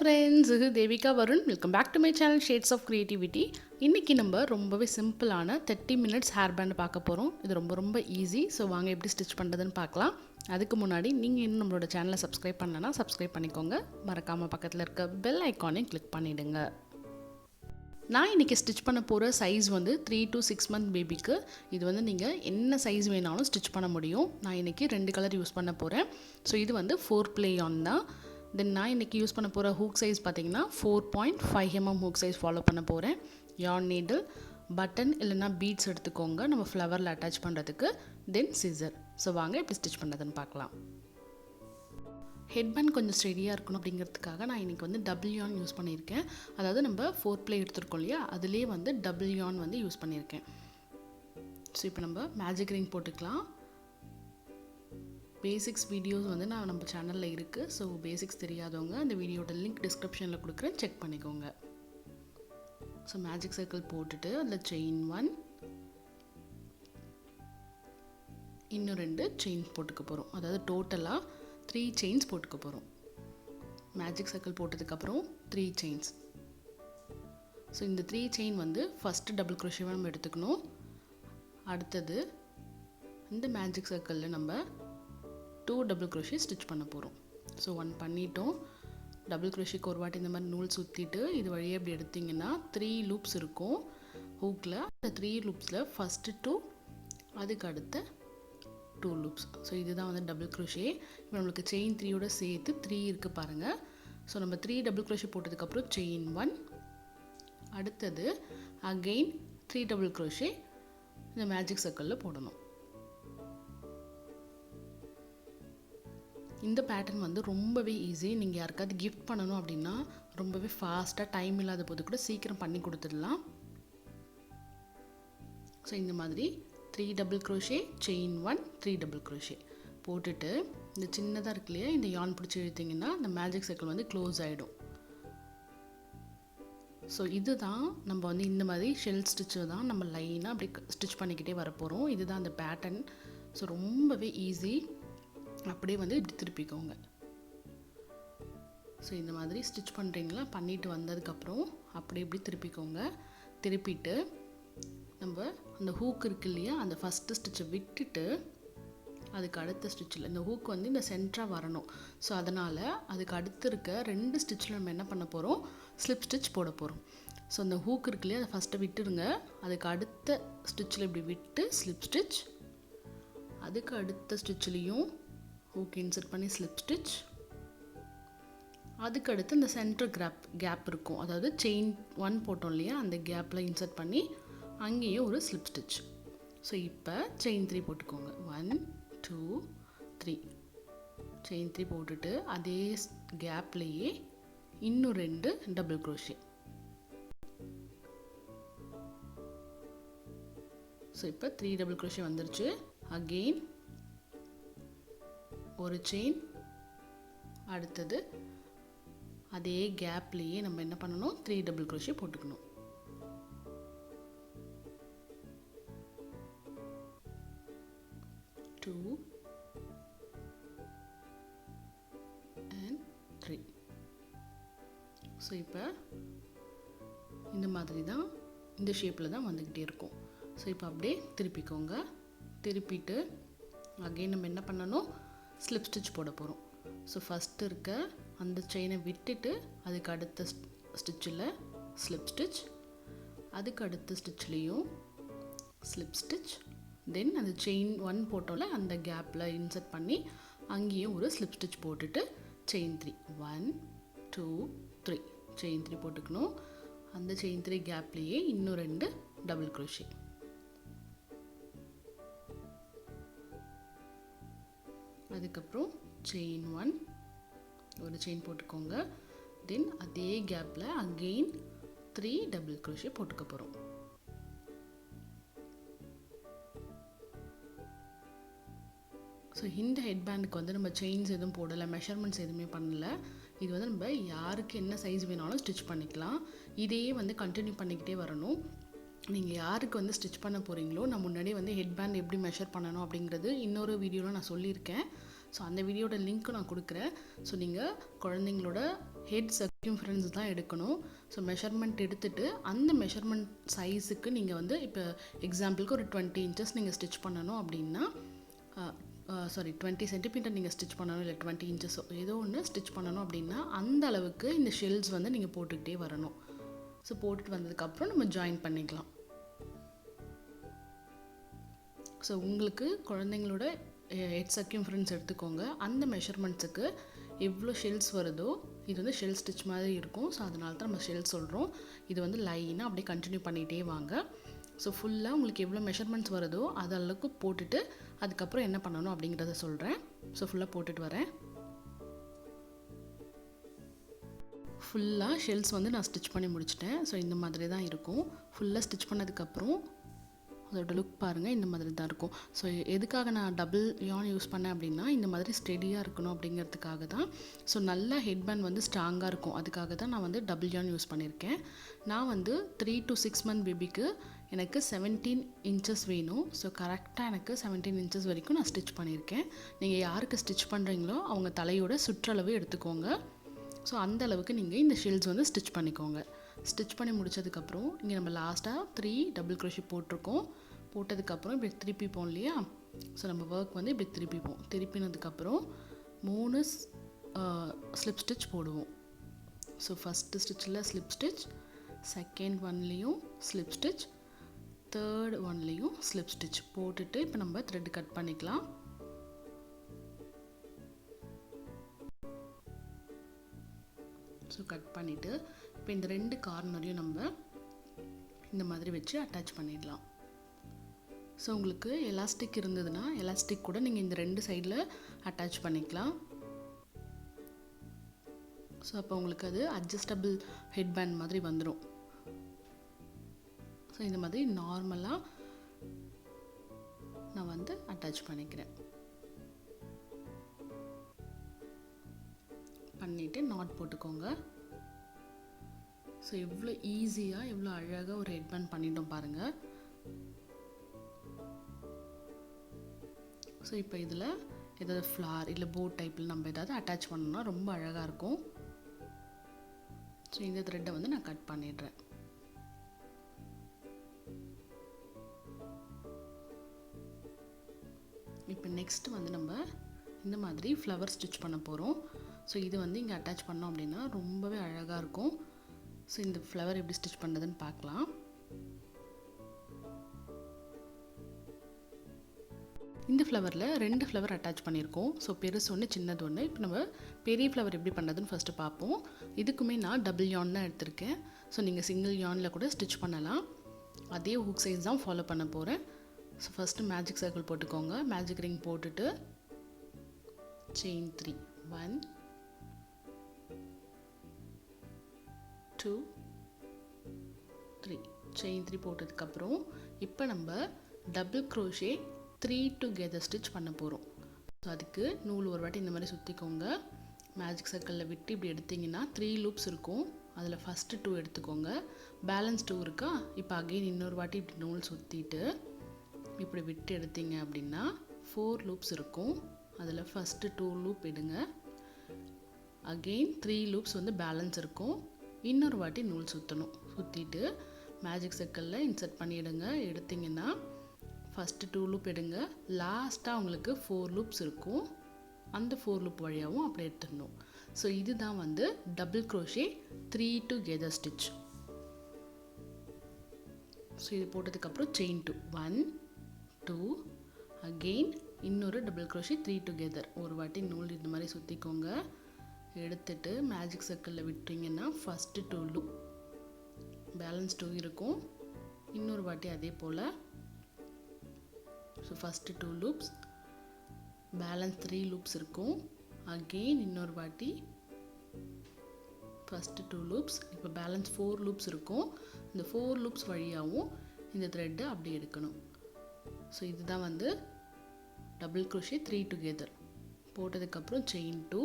friends, this is Deva4win27 welcome back to my channel Shades of Creativity. இன்னைக்கு நம்ம ரொம்பவே சிம்பிளான 30 minutes hairband பார்க்க போறோம். இது ரொம்ப ஈஸி. சோ வாங்க எப்படி ஸ்டிட்ச் பண்றதுன்னு பார்க்கலாம். அதுக்கு முன்னாடி நீங்க இன்னும் நம்மளோட சேனலை சப்ஸ்கிரைப் பண்ணலனா சப்ஸ்கிரைப் பண்ணிக்கோங்க. மறக்காம பக்கத்துல இருக்க பெல் ஐகானை கிளிக் பண்ணிடுங்க. நான் இன்னைக்கு ஸ்டிட்ச் பண்ண போற சைஸ் வந்து 3 to 6 month பேபிக்கு. இது வந்து நீங்க என்ன சைஸ் வேணாலும் ஸ்டிட்ச் பண்ண முடியும். நான் இன்னைக்கு ரெண்டு கலர் யூஸ் பண்ண போறேன். சோ இது வந்து 4 play on தான். Then நான் இன்னைக்கு யூஸ் பண்ண போற hook size பாத்தீங்கன்னா 4.5 mm hook size ஃபாலோ பண்ண போறேன். yarn needle, button இல்லனா beads எடுத்துக்கோங்க நம்ம flowerல அட்டாச் பண்றதுக்கு. then scissor. சோ வாங்க எப்படி ஸ்டிட்ச் பண்றதுன்னு பார்க்கலாம். headband கொஞ்சம் ஸ்ட்ரெடியா இருக்கணும் அப்படிங்கிறதுக்காக நான் இன்னைக்கு வந்து double yarn யூஸ் பண்ணியிருக்கேன். அதாவது நம்ம 4 play எடுத்துறோம் இல்லையா அதுலயே வந்து double yarn வந்து யூஸ் பண்ணியிருக்கேன். சோ இப்போ நம்ம மேஜிக் ரிங் போட்டுக்கலாம். பேசிக்ஸ் வீடியோஸ் வந்து நம்ம சேனல்ல இருக்கு. சோ பேசிக்ஸ் தெரியாதவங்க அந்த வீடியோட லிங்க் டிஸ்கிரிப்ஷன்ல கொடுக்கிறேன் செக் பண்ணிக்கோங்க. சோ மேஜிக் சர்க்கிள் போட்டுட்டு அதுல செயின் 1 இன்னும் ரெண்டு செயின் போட்டுக்க போறோம். அதாவது டோட்டலா 3 செயின்ஸ் போட்டுக்க போறோம். மேஜிக் சர்க்கிள் போட்டதுக்கு அப்புறம் 3 செயின்ஸ். சோ இந்த 3 செயின் வந்து ஃபர்ஸ்ட் டபுள் crochet நம்ம எடுத்துக்கணும். அடுத்து இந்த மேஜிக் சர்க்கிள்ல நம்ம 2 double crochet ஸ்டிட்ச் பண்ண போறோம். சோ 1 பண்ணிட்டோம். double crochet ஒரு வாட்டி இந்த மாதிரி நூல் சுத்திட்டு இது வழியா இப்படி எடுத்தீங்கன்னா 3 லூப்ஸ் இருக்கும் ஹூக்ல. அந்த 3 லூப்ஸ்ல ஃபர்ஸ்ட் 2 அதுக்கு அடுத்து 2 லூப்ஸ். சோ இதுதான் வந்து double crochet. இப்போ நமக்கு செயின் 3 ஓட சேர்த்து 3 இருக்கு பாருங்க. சோ நம்ம 3 double crochet போட்டதுக்கு அப்புறம் செயின் 1 அடுத்து again 3 double crochet இந்த மேஜிக் சர்க்கிள்ல போடணும். இந்த பேட்டர்ன் வந்து ரொம்பவே ஈஸி. நீங்க யாருக்காவது கிஃப்ட் பண்ணனும் அப்படினா ரொம்பவே ஃபாஸ்டா டைம் இல்லாத போது கூட சீக்கிரம் பண்ணி கொடுத்துடலாம். சோ இந்த மாதிரி 3 double crochet chain 1 3 double crochet போட்டுட்டு இந்த சின்னதா இருக்குலையா இந்த yarn பிடிச்சு இழுத்தீங்கன்னா அந்த மேஜிக் சர்க்கிள் வந்து க்ளோஸ் ஆயிடும். சோ இதுதான் நம்ம வந்து இந்த மாதிரி ஷெல் ஸ்டிட்ச் தான் நம்ம லைனா அப்படி ஸ்டிட்ச் பண்ணிக்கிட்டே வர போறோம். இதுதான் அந்த பேட்டர்ன். சோ ரொம்பவே ஈஸி. அப்படியே வந்து இப்படி திருப்பிக்கோங்க. சோ இந்த மாதிரி ஸ்டிட்ச் பண்றீங்களா பண்ணிட்டு வந்ததுக்கு அப்புறம் அப்படியே இப்படி திருப்பிக்கோங்க. திருப்பிட்டு நம்ம அந்த ஹூக் இருக்கு இல்லையா அந்த ஃபர்ஸ்ட் ஸ்டிட்சை விட்டுட்டு அதுக்கு அடுத்த ஸ்டிட்ச்ல இந்த ஹூக் வந்து இந்த சென்டரா வரணும். சோ அதனால அதுக்கு அடுத்து இருக்க ரெண்டு ஸ்டிட்ச்ல நம்ம என்ன பண்ண போறோம் ஸ்லிப் ஸ்டிட்ச் போட போறோம். சோ அந்த ஹூக் இருக்கு இல்லையா அதை ஃபர்ஸ்ட் விட்டுருங்க. அதுக்கு அடுத்த ஸ்டிட்ச்ல இப்படி விட்டு ஸ்லிப் ஸ்டிட்ச். அதுக்கு அடுத்த ஸ்டிட்ச்லயும் hook insert பண்ணி slip stitch. அதுக்கு அடுத்து இந்த center gap இருக்கும். அதாவது chain 1 போட்டோம் இல்லையா அந்த gapல insert பண்ணி அங்கேயே ஒரு slip stitch. சோ இப்போ chain 3 போட்டுக்கோங்க. 1 2 3 chain 3 போட்டுட்டு அதே gapலயே இன்னும் ரெண்டு double crochet. சோ இப்போ 3 double crochet வந்துருச்சு. again ஒரு செயின் அடுத்து அதே கேப்லயே நம்ம என்ன பண்ணனும் 3 double crochet போட்டுக்கணும். Two and 3. சோ இப்போ இந்த மாதிரி தான் இந்த ஷேப்ல தான் வந்துகிட்டே இருக்கும். சோ இப்போ அப்படியே திருப்பிக்கோங்க. திருப்பிட்டு again நம்ம என்ன பண்ணனும் slip stitch போட போறோம். சோ ஃபர்ஸ்ட் இருக்க அந்த செயினை விட்டுட்டு அதுக்கு அடுத்த ஸ்டிட்ச்ல slip stitch. அதுக்கு அடுத்த ஸ்டிட்ச்லயும் slip stitch. then அந்த செயின் 1 போட்டோம்ல அந்த கேப்ல இன்சர்ட் பண்ணி அங்கேயே ஒரு slip stitch போட்டுட்டு செயின் 3 1 2 3 செயின் 3 போட்டுக்கணும். அந்த செயின் 3 கேப்லயே இன்னும் ரெண்டு double crochet. அதுக்கு அப்புறம் செயின் 1 ஒரு செயின் போட்டுக்கோங்க. then அதே கேப்ல again 3 double crochet போட்டுக்க போறோம். சோ இந்த ஹெட்பேண்டுக்கு வந்து நம்ம செயின்ஸ் எதுவும் போடல மெஷர்மென்ட்ஸ் எதுவுமே பண்ணல. இது வந்து நம்ம யாருக்கு என்ன சைஸ் வேணாலும் ஸ்டிட்ச் பண்ணிக்கலாம். இதையே வந்து கண்டினியூ பண்ணிக்கிட்டே வரணும். நீங்க யாருக்கு வந்து ஸ்டிட்ச் பண்ண போறீங்களோ நான் முன்னாடியே வந்து ஹெட்பேண்ட் எப்படி மெஷர் பண்ணனும் அப்படிங்கிறது இன்னொரு வீடியோல நான் சொல்லியிருக்கேன். ஸோ அந்த வீடியோட லிங்க்கும் நான் கொடுக்குறேன். ஸோ நீங்கள் குழந்தைங்களோட ஹெட் சர்க்கம்ஃபரன்ஸ் தான் எடுக்கணும். ஸோ மெஷர்மெண்ட் எடுத்துகிட்டு அந்த மெஷர்மெண்ட் சைஸுக்கு நீங்கள் வந்து இப்போ எக்ஸாம்பிளுக்கு ஒரு 20 இன்ச்சஸ் நீங்கள் ஸ்டிச் பண்ணணும் அப்படின்னா 20 சென்டிமீட்டர் நீங்கள் ஸ்டிச் பண்ணணும், இல்லை 20 இன்ச்சஸோ ஏதோ ஒன்று ஸ்டிச் பண்ணணும் அப்படின்னா அந்த அளவுக்கு இந்த ஷெல்ஸ் வந்து நீங்கள் போட்டுக்கிட்டே வரணும். ஸோ போட்டுட்டு வந்ததுக்கப்புறம் நம்ம ஜாயின் பண்ணிக்கலாம். ஸோ உங்களுக்கு குழந்தைங்களோட ஹெட் சர்க்கம்ஃபரன்ஸ் எடுத்துக்கோங்க. அந்த மெஷர்மெண்ட்ஸுக்கு எவ்வளோ ஷெல்ஸ் வருதோ, இது வந்து ஷெல் ஸ்டிச் மாதிரி இருக்கும். ஸோ அதனால தான் நம்ம ஷெல் சொல்கிறோம். இது வந்து லைனாக அப்படியே கண்டினியூ பண்ணிகிட்டே வாங்க. ஸோ ஃபுல்லாக உங்களுக்கு எவ்வளோ மெஷர்மெண்ட்ஸ் வருதோ அது அளவுக்கு போட்டுட்டு அதுக்கப்புறம் என்ன பண்ணணும் அப்படிங்கிறத சொல்கிறேன். ஸோ ஃபுல்லாக போட்டுட்டு வரேன். ஃபுல்லாக ஷெல்ஸ் வந்து நான் ஸ்டிச் பண்ணி முடிச்சிட்டேன். ஸோ இந்த மாதிரி தான் இருக்கும். ஃபுல்லாக ஸ்டிச் பண்ணதுக்கப்புறம் அதோட லுக் பாருங்கள், இந்த மாதிரி தான் இருக்கும். ஸோ எதுக்காக நான் டபுள் யான் யூஸ் பண்ணேன் அப்படின்னா இந்த மாதிரி ஸ்டெடியாக இருக்கணும் அப்படிங்கிறதுக்காக தான். ஸோ நல்லா ஹெட்பேண்ட் வந்து ஸ்ட்ராங்காக இருக்கும், அதுக்காக தான் நான் வந்து டபுள் யான் யூஸ் பண்ணியிருக்கேன். நான் வந்து 3 to 6 month பேபிக்கு எனக்கு 17 இன்ச்சஸ் வேணும். ஸோ கரெக்டாக எனக்கு 17 இன்ச்சஸ் வரைக்கும் நான் ஸ்டிச் பண்ணியிருக்கேன். நீங்கள் யாருக்கு ஸ்டிச் பண்ணுறீங்களோ அவங்க தலையோட சுற்றளவு எடுத்துக்கோங்க. ஸோ அந்த அளவுக்கு நீங்கள் இந்த ஷெல்ஸ் வந்து ஸ்டிச் பண்ணிக்கோங்க. ஸ்டிச் பண்ணி முடித்ததுக்கப்புறம் இங்கே நம்ம லாஸ்ட்டாக 3 டபுள் க்ரோஷே போட்டிருக்கோம். போட்டதுக்கப்புறம் இப்படி திருப்பிப்போம் இல்லையா. ஸோ நம்ம ஒர்க் வந்து இப்படி திருப்பிப்போம். திருப்பினதுக்கப்புறம் 3 ஸ்லிப் ஸ்டிச் போடுவோம். ஸோ ஃபஸ்ட்டு ஸ்டிச்சில் ஸ்லிப் ஸ்டிச், செகண்ட் ஒன்லேயும் ஸ்லிப் ஸ்டிச், தேர்ட் ஒன்லேயும் ஸ்லிப் ஸ்டிச் போட்டுட்டு இப்போ நம்ம த்ரெட் கட் பண்ணிக்கலாம். ஸோ கட் பண்ணிவிட்டு இப்போ இந்த 2 கார்னரையும் நம்ம இந்த மாதிரி வச்சு அட்டாச் பண்ணிடலாம். ஸோ உங்களுக்கு எலாஸ்டிக் இருந்ததுன்னா எலாஸ்டிக் கூட நீங்கள் இந்த 2 சைடில் அட்டாச் பண்ணிக்கலாம். ஸோ அப்போ உங்களுக்கு அது அட்ஜஸ்டபிள் ஹெட்பேண்ட் மாதிரி வந்துடும். ஸோ இந்த மாதிரி நார்மலாக நான் வந்து அட்டாச் பண்ணிக்கிறேன். பண்ணிவிட்டு நாட் போட்டுக்கோங்க. ஸோ எவ்வளோ ஈஸியாக எவ்வளோ அழகாக ஒரு ஹெட்பேண்ட் பண்ணிட்டோம் பாருங்கள். ஸோ இப்போ இதில் ஏதாவது ஃப்ளார் இல்லை போட் டைப்பில் நம்ம ஏதாவது அட்டாச் பண்ணோம்னா ரொம்ப அழகாக இருக்கும். ஸோ இந்த த்ரெட்டை வந்து நான் கட் பண்ணிடுறேன். இப்போ நெக்ஸ்ட் வந்து நம்ம இந்த மாதிரி ஃப்ளவர் ஸ்டிச் பண்ண போகிறோம். ஸோ இது வந்து இங்கே அட்டாச் பண்ணோம் அப்படின்னா ரொம்பவே அழகாக இருக்கும். ஸோ இந்த ஃப்ளவர் எப்படி ஸ்டிச் பண்ணுறதுன்னு பார்க்கலாம். இந்த ஃப்ளவரில் 2 ஃப்ளவர் அட்டாச் பண்ணியிருக்கோம். ஸோ பெருசு ஒன்று சின்னது ஒன்று. இப்போ நம்ம பெரிய ஃப்ளவர் எப்படி பண்ணுறதுன்னு ஃபஸ்ட்டு பார்ப்போம். இதுக்குமே நான் டபுள் யான் தான் எடுத்திருக்கேன். ஸோ நீங்கள் சிங்கிள் யானில் கூட ஸ்டிச் பண்ணலாம். அதே ஹூக் சைஸ் தான் ஃபாலோ பண்ண போகிறேன். ஸோ ஃபஸ்ட்டு மேஜிக் சர்க்கிள் போட்டுக்கோங்க. மேஜிக் ரிங் போட்டுட்டு செயின் 3 1 2 3 செயின் 3 போட்டதுக்கப்புறம் இப்போ நம்ம டபுள் க்ரோஷே 3 டுகெதர் ஸ்டிச் பண்ண போகிறோம். ஸோ அதுக்கு நூல் ஒரு வாட்டி இந்த மாதிரி சுற்றிக்கோங்க. மேஜிக் சர்க்கிளில் விட்டு இப்படி எடுத்திங்கன்னா 3 லூப்ஸ் இருக்கும். அதில் ஃபஸ்ட்டு 2 எடுத்துக்கோங்க. பேலன்ஸ் 2 இருக்கா. இப்போ அகெயின் இன்னொரு வாட்டி இப்படி நூல் சுற்றிட்டு இப்படி விட்டு எடுத்தீங்க அப்படின்னா 4 லூப்ஸ் இருக்கும். அதில் ஃபஸ்ட்டு 2 லூப் எடுங்க. அகெயின் 3 லூப்ஸ் வந்து பேலன்ஸ் இருக்கும். இன்னொரு வாட்டி நூல் சுற்றணும். சுற்றிட்டு மேஜிக் சர்க்கிளில் இன்சர்ட் பண்ணிவிடுங்க. எடுத்திங்கன்னா ஃபஸ்ட்டு 2 லூப் எடுங்க. லாஸ்ட்டாக உங்களுக்கு 4 லூப்ஸ் இருக்கும். அந்த 4 லூப் வழியாகவும் அப்படி எடுத்துடணும். ஸோ இதுதான் வந்து double crochet 3 together stitch. So இது போட்டதுக்கப்புறம் செயின் 2 1 2 அகெயின் இன்னொரு டபுள் க்ரோஷே 3 டுகெதர். ஒரு வாட்டி நூல் இந்த மாதிரி சுற்றிக்கோங்க. எடுத்துட்டு மேஜிக் சர்க்கிளில் விட்டிங்கன்னா ஃபஸ்ட்டு 2 லூப் பேலன்ஸ் 2 இருக்கும். இன்னொரு வாட்டி அதே போல். So first 2 loops balance 3 loops இருக்கும். அகெயின் இன்னொரு வாட்டி ஃபஸ்ட்டு 2 லூப்ஸ். இப்போ பேலன்ஸ் 4 லூப்ஸ் இருக்கும். இந்த 4 லூப்ஸ் வழியாகவும் இந்த த்ரெட்டை அப்படி எடுக்கணும். ஸோ இதுதான் வந்து டபுள் க்ரோஷே 3 டுகெதர். போட்டதுக்கப்புறம் செயின் 2.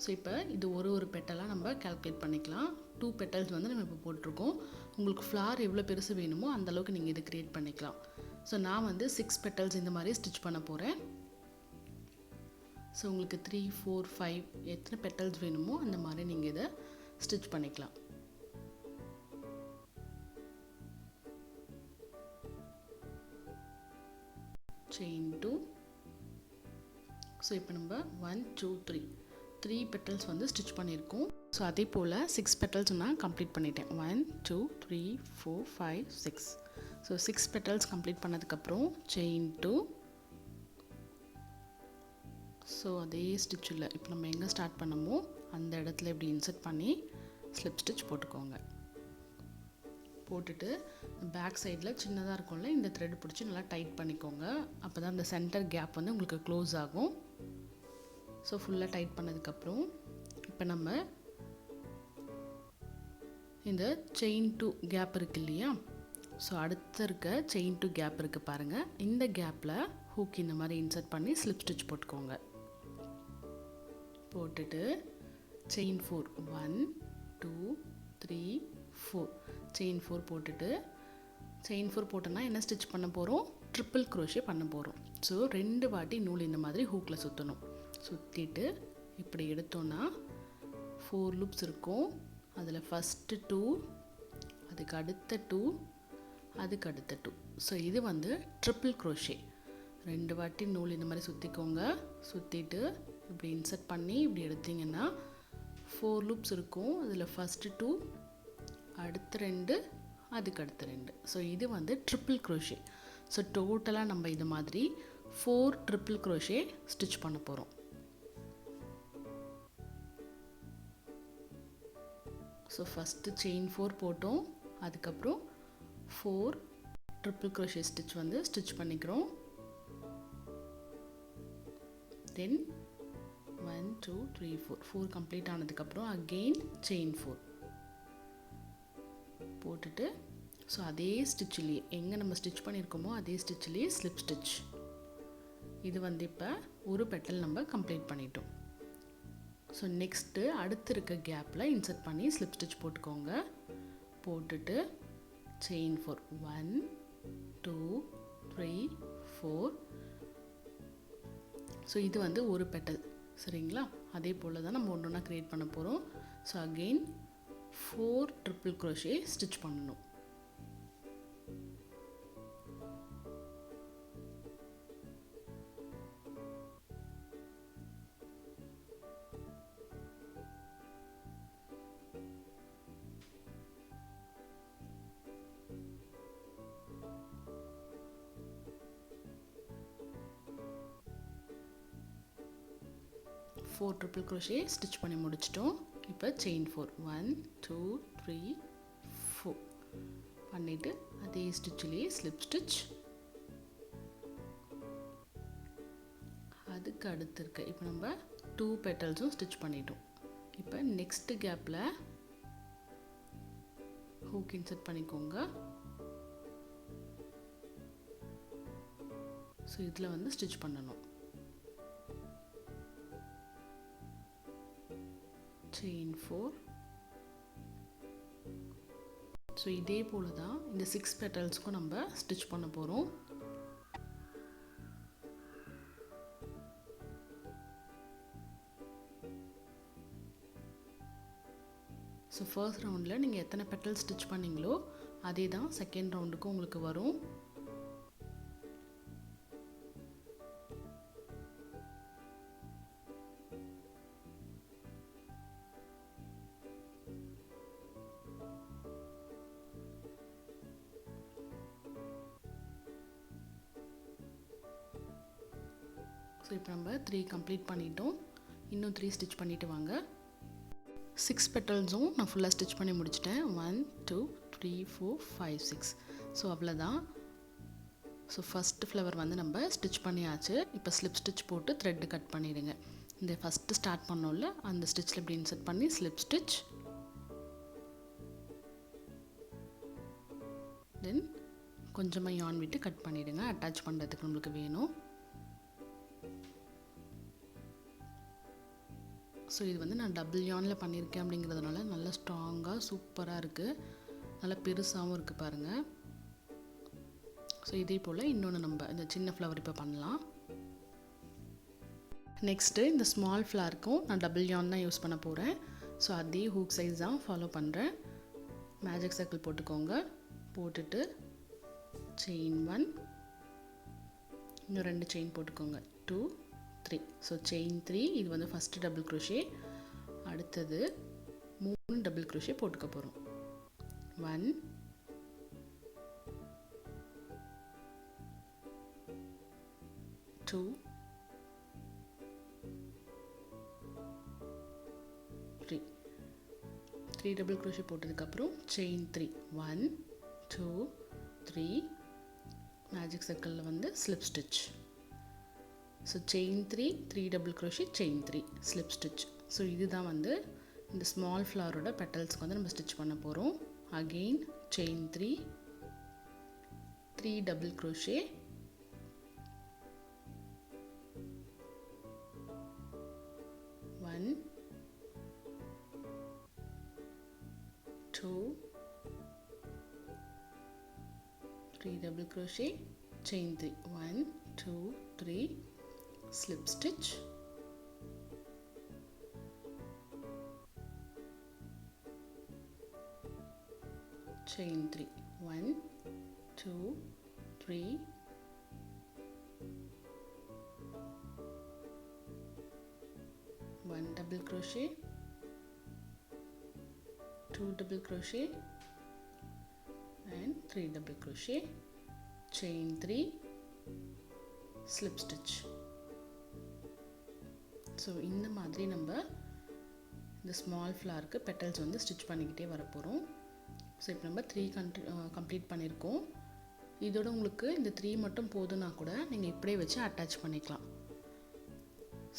ஸோ இப்போ இது ஒரு பெட்டலாக நம்ம கால்குலேட் பண்ணிக்கலாம். 2 பெட்டல்ஸ் வந்து நம்ம இப்போ போட்டிருக்கோம். உங்களுக்கு ஃப்ளார் எவ்வளோ பெருசு வேணுமோ அந்தளவுக்கு நீங்கள் இது க்ரியேட் பண்ணிக்கலாம். ஸோ நான் வந்து 6 பெட்டல்ஸ் இந்த மாதிரி ஸ்டிச் பண்ண போகிறேன். ஸோ உங்களுக்கு 3 4 5 எத்தனை பெட்டல்ஸ் வேணுமோ அந்த மாதிரி நீங்கள் இதை ஸ்டிச் பண்ணிக்கலாம். செயின் 2. ஸோ இப்போ நம்ம 1 2 3 பெட்டல்ஸ் வந்து ஸ்டிச் பண்ணியிருக்கோம். ஸோ அதே போல் 6 பெட்டல்ஸ் நான் கம்ப்ளீட் பண்ணிட்டேன். 1 2 3 4 5 6. ஸோ 6 பெட்டல்ஸ் கம்ப்ளீட் பண்ணதுக்கப்புறம் செயின் 2. ஸோ அதே ஸ்டிச்சில் இப்போ நம்ம எங்கே ஸ்டார்ட் பண்ணமோ அந்த இடத்துல இப்படி இன்சர்ட் பண்ணி ஸ்லிப் ஸ்டிச் போட்டுக்கோங்க. போட்டுட்டு பேக் சைடில் சின்னதாக இருக்கும்ல, இந்த த்ரெட் பிடிச்சி நல்லா டைட் பண்ணிக்கோங்க. அப்போ தான் அந்த சென்டர் கேப் வந்து உங்களுக்கு க்ளோஸ் ஆகும். ஸோ ஃபுல்லாக டைட் பண்ணதுக்கப்புறம் இப்போ நம்ம இந்த செயின் 2 கேப் இருக்குது இல்லையா, ஸோ அடுத்து இருக்க செயின் 2 கேப் இருக்குது பாருங்கள். இந்த கேப்பில் ஹூக் இந்த மாதிரி இன்சர்ட் பண்ணி ஸ்லிப் ஸ்டிச் போட்டுக்கோங்க. போட்டுட்டு செயின் 4 1 2 3 4 செயின் 4 போட்டுட்டு செயின் 4 போட்டோன்னா என்ன ஸ்டிச் பண்ண போகிறோம், ட்ரிப்பிள் க்ரோஷே பண்ண போகிறோம். ஸோ 2 வாட்டி நூல் இந்த மாதிரி ஹூக்கில் சுற்றணும். சுற்றிட்டு இப்படி எடுத்தோன்னா 4 லூப்ஸ் இருக்கும். அதில் ஃபஸ்ட்டு 2, அதுக்கு அடுத்த 2, அதுக்கு அடுத்த 2. ஸோ இது வந்து ட்ரிப்பிள் க்ரோஷே. 2 வாட்டி நூல் இந்த மாதிரி சுற்றிக்கோங்க. சுற்றிட்டு இப்படி இன்சர்ட் பண்ணி இப்படி எடுத்திங்கன்னா 4 லூப்ஸ் இருக்கும். அதில் ஃபஸ்ட்டு 2, அடுத்த 2, அதுக்கு அடுத்த 2. ஸோ இது வந்து ட்ரிப்பிள் க்ரோஷே. ஸோ டோட்டலாக நம்ம இது மாதிரி 4 ட்ரிப்பிள் க்ரோஷே ஸ்டிச் பண்ண போகிறோம். ஸோ ஃபஸ்ட்டு செயின் 4 போட்டோம். அதுக்கப்புறம் 4 ட்ரிப்பிள் க்ரோஷே ஸ்டிச் வந்து ஸ்டிச் பண்ணிக்கிறோம். தென் 1 2 3 4 கம்ப்ளீட் ஆனதுக்கப்புறம் அகெயின் செயின் 4 போட்டுட்டு ஸோ அதே ஸ்டிச்சிலேயே எங்கே நம்ம ஸ்டிச் பண்ணியிருக்கோமோ அதே ஸ்டிச்சிலேயே ஸ்லிப் ஸ்டிச். இது வந்து இப்போ ஒரு பெட்டல் நம்ம கம்ப்ளீட் பண்ணிட்டோம். ஸோ நெக்ஸ்ட்டு அடுத்து இருக்க கேப்பில் இன்சர்ட் பண்ணி ஸ்லிப் ஸ்டிச் போட்டுக்கோங்க. போட்டுட்டு செயின் 4 1 2 3 4. ஸோ இது வந்து ஒரு பெட்டல், சரிங்களா? அதே போல் தான் நம்ம ஒன்று ஒன்றா க்ரியேட் பண்ண போகிறோம். So again 4 triple crochet stitch பண்ணணும். ஃபோர் ட்ரிப்பிள் க்ரோஷே ஸ்டிச் பண்ணி முடிச்சிட்டோம். இப்போ செயின் 4 1 2 3 4 பண்ணிவிட்டு அதே ஸ்டிச்சிலேயே ஸ்லிப் ஸ்டிச். அதுக்கு அடுத்து இருக்க இப்போ நம்ம 2 பெட்டல்ஸும் ஸ்டிச் பண்ணிட்டோம். இப்போ நெக்ஸ்ட் கேப்பில் ஹூக் இன்சர்ட் பண்ணிக்கோங்க. ஸோ இதில் வந்து ஸ்டிச் பண்ணணும். செயின் 4. ஸோ இதே போல் தான் இந்த 6 பெட்டல்ஸ்க்கும் நம்ம ஸ்டிச் பண்ண போகிறோம். ஸோ ஃபர்ஸ்ட் ரவுண்டில் நீங்கள் எத்தனை பெட்டல் ஸ்டிச் பண்ணிங்களோ அதே தான் செகண்ட் ரவுண்டுக்கும் உங்களுக்கு வரும். ஸோ இப்போ நம்ம 3 கம்ப்ளீட் பண்ணிட்டோம். இன்னும் 3 ஸ்டிச் பண்ணிவிட்டு வாங்க. 6 பெட்டல்ஸும் நான் ஃபுல்லாக ஸ்டிச் பண்ணி முடிச்சிட்டேன். 1 2 3 4 5 6. ஸோ அவ்வளோதான். ஸோ ஃபஸ்ட்டு ஃப்ளவர் வந்து நம்ம ஸ்டிச் பண்ணியாச்சு. இப்போ ஸ்லிப் ஸ்டிச் போட்டு த்ரெட்டு கட் பண்ணிடுங்க. இந்த ஃபஸ்ட்டு ஸ்டார்ட் பண்ணோம்ல அந்த ஸ்டிச்சில் இப்படி இன்சர்ட் பண்ணி ஸ்லிப் ஸ்டிச். தென் கொஞ்சமாக யான் விட்டு கட் பண்ணிவிடுங்க. அட்டாச் பண்ணுறதுக்கு நம்மளுக்கு வேணும். ஸோ இது வந்து நான் டபுள் யானில் பண்ணியிருக்கேன் அப்படிங்கிறதுனால நல்லா ஸ்ட்ராங்காக சூப்பராக இருக்குது. நல்லா பெருசாகவும் இருக்குது பாருங்கள். ஸோ இதே போல் இன்னொன்று நம்ம இந்த சின்ன ஃப்ளவர் இப்போ பண்ணலாம். நெக்ஸ்ட்டு இந்த ஸ்மால் ஃப்ளாருக்கும் நான் டபுள் யான் தான் யூஸ் பண்ண போகிறேன். ஸோ அதே ஹூக் சைஸ் தான் ஃபாலோ பண்ணுறேன். மேஜிக் சர்க்கிள் போட்டுக்கோங்க. போட்டுட்டு செயின் 1, இன்னும் 2 செயின் போட்டுக்கோங்க. 2, 3. ஸோ செயின் 3, இது வந்து ஃபஸ்ட்டு டபுள் க்ரோஷே. அடுத்தது 3 டபுள் க்ரோஷே போட்டுக்க போகிறோம். 1, 2, 3. 3 டபுள் க்ரோஷே போட்டதுக்கப்புறம் செயின் 3, 1, 2, 3. மேஜிக் சர்க்கிளில் வந்து slip stitch. So chain 3, 3 double crochet, chain 3, slip stitch. So இதுதான் வந்து இந்த ஸ்மால் ஃப்ளவரோட பெட்டல்ஸ்க்கு வந்து நம்ம ஸ்டிச் பண்ண போகிறோம். Again chain 3, 3 double crochet, 1, 2, 3 double crochet, chain 3, 1, 2, 3, slip stitch, chain 3, 1, 2, 3, 1 double crochet, 2 double crochet and 3 double crochet, chain 3, slip stitch. So இந்த மாதிரி நம்ம இந்த ஸ்மால் ஃப்ளாருக்கு பெட்டல்ஸ் வந்து ஸ்டிச் பண்ணிக்கிட்டே வர போகிறோம். ஸோ இப்போ நம்ம 3 கம்ப்ளீட் பண்ணியிருக்கோம். இதோட உங்களுக்கு இந்த 3 மட்டும் போதுன்னா கூட நீங்கள் இப்படியே வச்சு அட்டாச் பண்ணிக்கலாம்.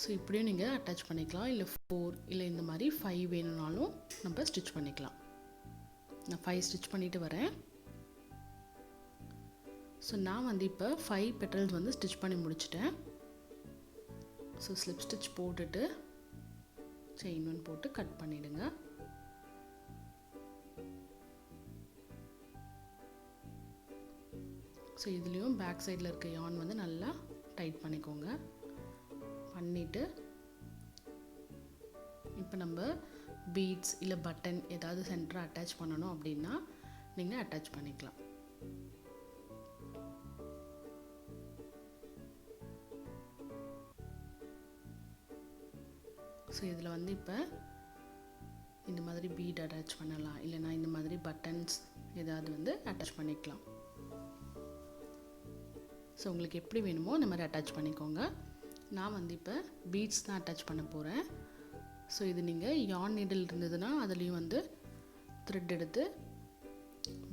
ஸோ இப்படியும் நீங்கள் அட்டாச் பண்ணிக்கலாம். இல்லை 4 இல்லை இந்த மாதிரி 5 வேணும்னாலும் நம்ம ஸ்டிச் பண்ணிக்கலாம். நான் 5 ஸ்டிச் பண்ணிவிட்டு வரேன். ஸோ நான் வந்து இப்போ 5 பெட்டல்ஸ் வந்து ஸ்டிச் பண்ணி முடிச்சிட்டேன். ஸோ ஸ்லிப் ஸ்டிச் போட்டுட்டு செயின் 1 போட்டு கட் பண்ணிவிடுங்க. ஸோ இதுலேயும் பேக் சைடில் இருக்க யான் வந்து நல்லா டைட் பண்ணிக்கோங்க. பண்ணிவிட்டு இப்போ நம்ம பீட்ஸ் இல்லை பட்டன் ஏதாவது சென்டராக அட்டாச் பண்ணணும் அப்படின்னா நீங்கள் அட்டாச் பண்ணிக்கலாம். ஸோ இதில் வந்து இப்போ இந்த மாதிரி பீட் அட்டாச் பண்ணலாம், இல்லைனா இந்த மாதிரி பட்டன்ஸ் ஏதாவது வந்து அட்டாச் பண்ணிக்கலாம். ஸோ உங்களுக்கு எப்படி வேணுமோ இந்த மாதிரி அட்டாச் பண்ணிக்கோங்க. நான் வந்து இப்போ பீட்ஸ் தான் அட்டாச் பண்ண போகிறேன். ஸோ இது நீங்கள் யான் நீடில் இருந்ததுன்னா அதுலேயும் வந்து த்ரெட் எடுத்து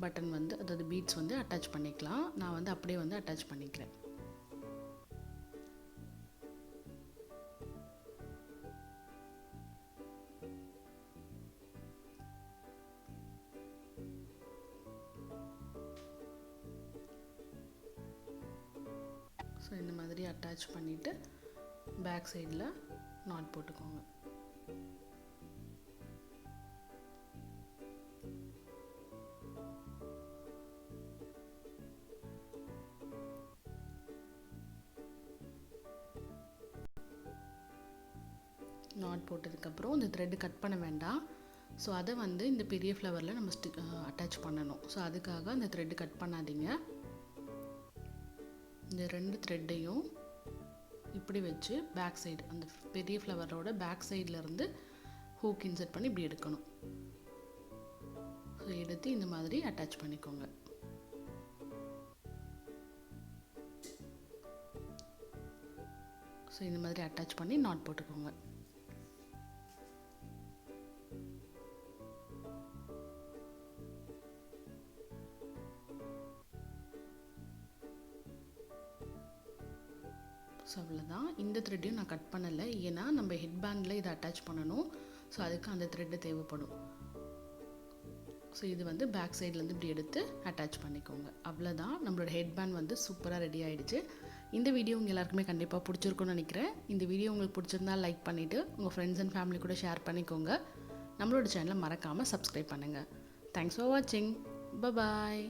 பட்டன் வந்து அதாவது பீட்ஸ் வந்து அட்டாச் பண்ணிக்கலாம். நான் வந்து அப்படியே வந்து அட்டாச் பண்ணிக்கிறேன். ஸோ இந்த மாதிரி அட்டாச் பண்ணிவிட்டு பேக் சைடில் நாட் போட்டுக்கோங்க. நாட் போட்டதுக்கப்புறம் இந்த த்ரெட்டு கட் பண்ண வேண்டாம். ஸோ அதை வந்து இந்த பெரிய ஃப்ளவரில் நம்ம அட்டாச் பண்ணணும். ஸோ அதுக்காக அந்த த்ரெட்டு கட் பண்ணாதீங்க. இந்த 2 த்ரெட்டையும் இப்படி வச்சு பேக் சைடு அந்த பெரிய ஃப்ளவரோட பேக் சைடில் இருந்து ஹூக் இன்சர்ட் பண்ணி இப்படி எடுக்கணும். ஸோ எடுத்து இந்த மாதிரி அட்டாச் பண்ணிக்கோங்க. ஸோ இந்த மாதிரி அட்டாச் பண்ணி நாட் போட்டுக்கோங்க. ஸோ அவ்வளோதான். இந்த த்ரெட்டையும் நான் கட் பண்ணலை, ஏன்னா நம்ம ஹெட்பேண்டில் இதை அட்டாச் பண்ணணும். ஸோ அதுக்கு அந்த த்ரெட்டு தேவைப்படும். ஸோ இது வந்து பேக் சைட்லேருந்து இப்படி எடுத்து அட்டாச் பண்ணிக்கோங்க. அவ்வளோதான், நம்மளோட ஹெட்பேண்ட் வந்து சூப்பராக ரெடி ஆகிடுச்சு. இந்த வீடியோ உங்கள் எல்லாருக்குமே கண்டிப்பாக பிடிச்சிருக்குன்னு நினைக்கிறேன். இந்த வீடியோ உங்களுக்கு பிடிச்சிருந்தா லைக் பண்ணிவிட்டு உங்கள் ஃப்ரெண்ட்ஸ் அண்ட் ஃபேமிலி கூட ஷேர் பண்ணிக்கோங்க. நம்மளோட சேனலை மறக்காமல் சப்ஸ்கிரைப் பண்ணுங்கள். தேங்க்ஸ் ஃபார் வாட்சிங். பாய்.